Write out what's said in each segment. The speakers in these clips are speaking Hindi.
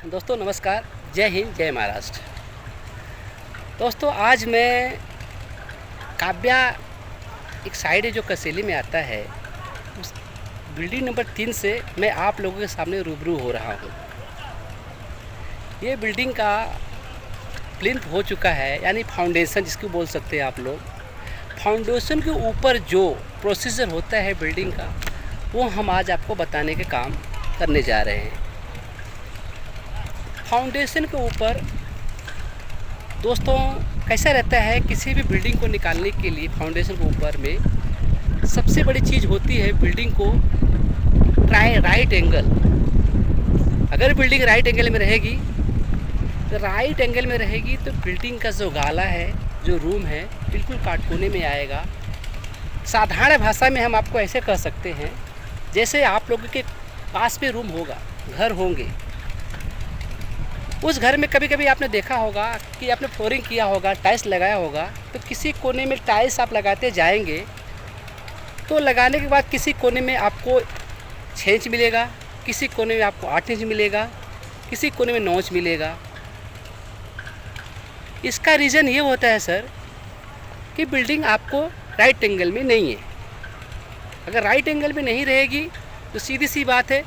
दोस्तों नमस्कार, जय हिंद, जय महाराष्ट्र। दोस्तों आज मैं काव्या एक साइड है जो कसेली में आता है, उस बिल्डिंग नंबर 3 से मैं आप लोगों के सामने रूबरू हो रहा हूँ। ये बिल्डिंग का प्लिंथ हो चुका है, यानी फाउंडेशन जिसको बोल सकते हैं आप लोग। फाउंडेशन के ऊपर जो प्रोसीजर होता है बिल्डिंग का, वो हम आज आपको बताने के काम करने जा रहे हैं। फाउंडेशन के ऊपर दोस्तों कैसा रहता है, किसी भी बिल्डिंग को निकालने के लिए फाउंडेशन के ऊपर में सबसे बड़ी चीज़ होती है बिल्डिंग को राइट एंगल। अगर बिल्डिंग राइट एंगल में रहेगी तो बिल्डिंग का जो गाला है, जो रूम है, बिल्कुल काटकोने में आएगा। साधारण भाषा में हम आपको ऐसे कह सकते हैं, जैसे आप लोगों के पास में रूम होगा, घर होंगे, उस घर में कभी कभी आपने देखा होगा कि आपने फ्लोरिंग किया होगा, टाइल्स लगाया होगा, तो किसी कोने में टाइल्स आप लगाते जाएंगे तो लगाने के बाद किसी कोने में आपको 6 इंच मिलेगा, किसी कोने में आपको 8 इंच मिलेगा, किसी कोने में 9 इंच मिलेगा। इसका रीज़न ये होता है सर कि बिल्डिंग आपको राइट एंगल में नहीं है। अगर राइट एंगल में नहीं रहेगी तो सीधी सी बात है,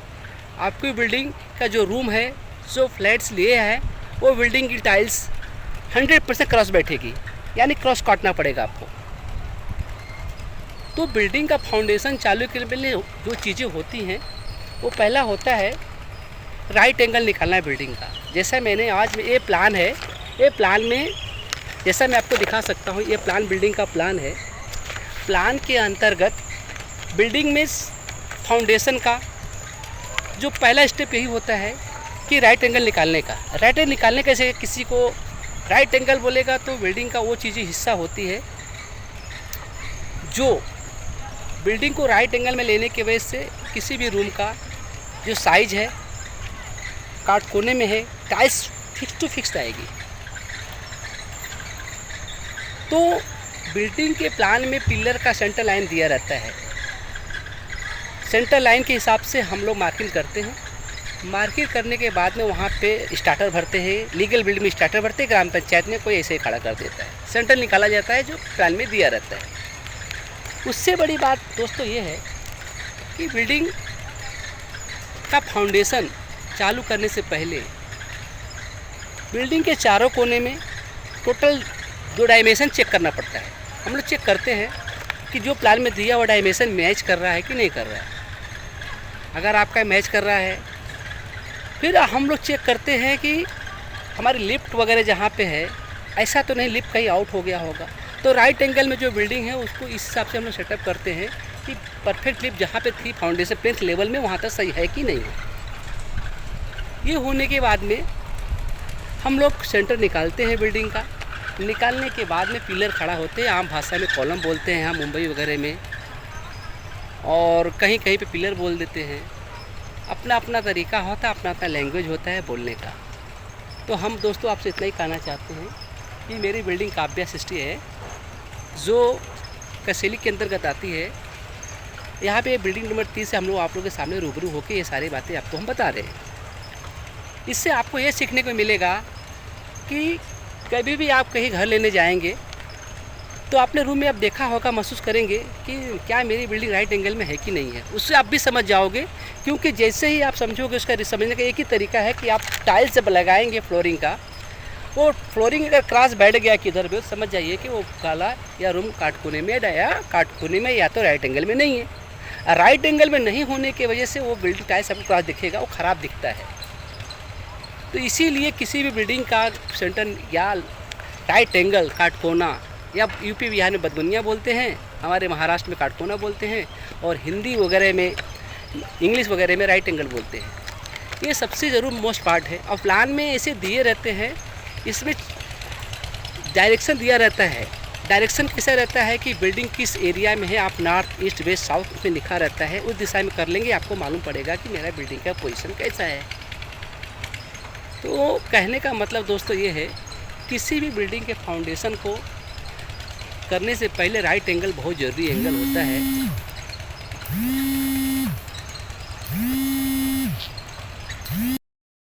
आपकी बिल्डिंग का जो रूम है, जो फ्लैट्स लिए हैं, वो बिल्डिंग की टाइल्स 100% क्रॉस बैठेगी, यानी क्रॉस काटना पड़ेगा आपको। तो बिल्डिंग का फाउंडेशन चालू करने के लिए जो चीज़ें होती हैं, वो पहला होता है राइट एंगल निकालना है बिल्डिंग का। जैसा मैंने आज ये प्लान है, ये प्लान में जैसा मैं आपको दिखा सकता हूँ, ये प्लान बिल्डिंग का प्लान है। प्लान के अंतर्गत बिल्डिंग में फाउंडेशन का जो पहला स्टेप यही होता है कि राइट एंगल निकालने का। राइट एंगल निकालने कैसे, किसी को राइट एंगल बोलेगा तो बिल्डिंग का वो चीज़ें हिस्सा होती है जो बिल्डिंग को राइट एंगल में लेने की वजह से किसी भी रूम का जो साइज है, काट कोने में है, टाइल्स फिक्स टू फिक्स आएगी। तो बिल्डिंग के प्लान में पिलर का सेंटर लाइन दिया रहता है। सेंटर लाइन के हिसाब से हम लोग मार्किंग करते हैं। मार्किंग करने के बाद में वहाँ पे स्टार्टर भरते हैं, लीगल बिल्ड में स्टार्टर भरते हैं, ग्राम पंचायत में कोई ऐसे ही खड़ा कर देता है, सेंटर निकाला जाता है जो प्लान में दिया रहता है। उससे बड़ी बात दोस्तों ये है कि बिल्डिंग का फाउंडेशन चालू करने से पहले बिल्डिंग के चारों कोने में टोटल 2 डायमेंशन चेक करना पड़ता है। हम लोग चेक करते हैं कि जो प्लान में दिया हुआ डायमेंशन मैच कर रहा है कि नहीं कर रहा है। अगर आपका मैच कर रहा है, फिर हम लोग चेक करते हैं कि हमारी लिफ्ट वगैरह जहाँ पे है, ऐसा तो नहीं लिफ्ट कहीं आउट हो गया होगा। तो राइट एंगल में जो बिल्डिंग है उसको इस हिसाब से हम लोग सेटअप करते हैं कि परफेक्ट लिफ्ट जहाँ पे थी फाउंडेशन प्लिंथ लेवल में, वहाँ तक सही है कि नहीं है। ये होने के बाद में हम लोग सेंटर निकालते हैं बिल्डिंग का। निकालने के बाद में पिलर खड़ा होते हैं, आम भाषा में कॉलम बोलते हैं, हम मुंबई वगैरह में, और कहीं कहीं पे पिलर बोल देते हैं। अपना अपना तरीका होता है, अपना अपना लैंग्वेज होता है बोलने का। तो हम दोस्तों आपसे इतना ही कहना चाहते हैं कि मेरी बिल्डिंग काव्या सिटी है, जो कसेली के अंतर्गत आती है। यहाँ पे बिल्डिंग नंबर 3 से हम लोग आप लोगों के सामने रूबरू होकर ये सारी बातें आपको हम बता रहे हैं। इससे आपको ये सीखने को मिलेगा कि कभी भी आप कहीं घर लेने जाएंगे तो आपने रूम में आप देखा होगा, महसूस करेंगे कि क्या मेरी बिल्डिंग राइट एंगल में है कि नहीं है। उससे आप भी समझ जाओगे, क्योंकि जैसे ही आप समझोगे, उसका समझने का एक ही तरीका है कि आप टाइल्स जब लगाएंगे फ्लोरिंग का, वो फ्लोरिंग अगर क्रॉस बैठ गया किधर भी, तो समझ जाइए कि वो काला या रूम काटकोने में या तो राइट एंगल में नहीं है। राइट एंगल में नहीं होने की वजह से वो बिल्डिंग टाइल्स आपको क्रॉस दिखेगा, वो ख़राब दिखता है। तो इसीलिए किसी भी बिल्डिंग का सेंटर या राइट एंगल, काटकोना, या यूपी बिहार में बदगुनिया बोलते हैं, हमारे महाराष्ट्र में काटकोना बोलते हैं, और हिंदी वगैरह में, इंग्लिश वगैरह में राइट एंगल बोलते हैं। ये सबसे ज़रूर मोस्ट पार्ट है। और प्लान में ऐसे दिए रहते हैं, इसमें डायरेक्शन दिया रहता है। डायरेक्शन कैसा रहता है कि बिल्डिंग किस एरिया में है, आप नॉर्थ, ईस्ट, वेस्ट, साउथ, उसमें लिखा रहता है। उस दिशा में कर लेंगे, आपको मालूम पड़ेगा कि मेरा बिल्डिंग का पोजीशन कैसा है। तो कहने का मतलब दोस्तों ये है, किसी भी बिल्डिंग के फाउंडेशन को करने से पहले राइट एंगल बहुत ज़रूरी एंगल होता है।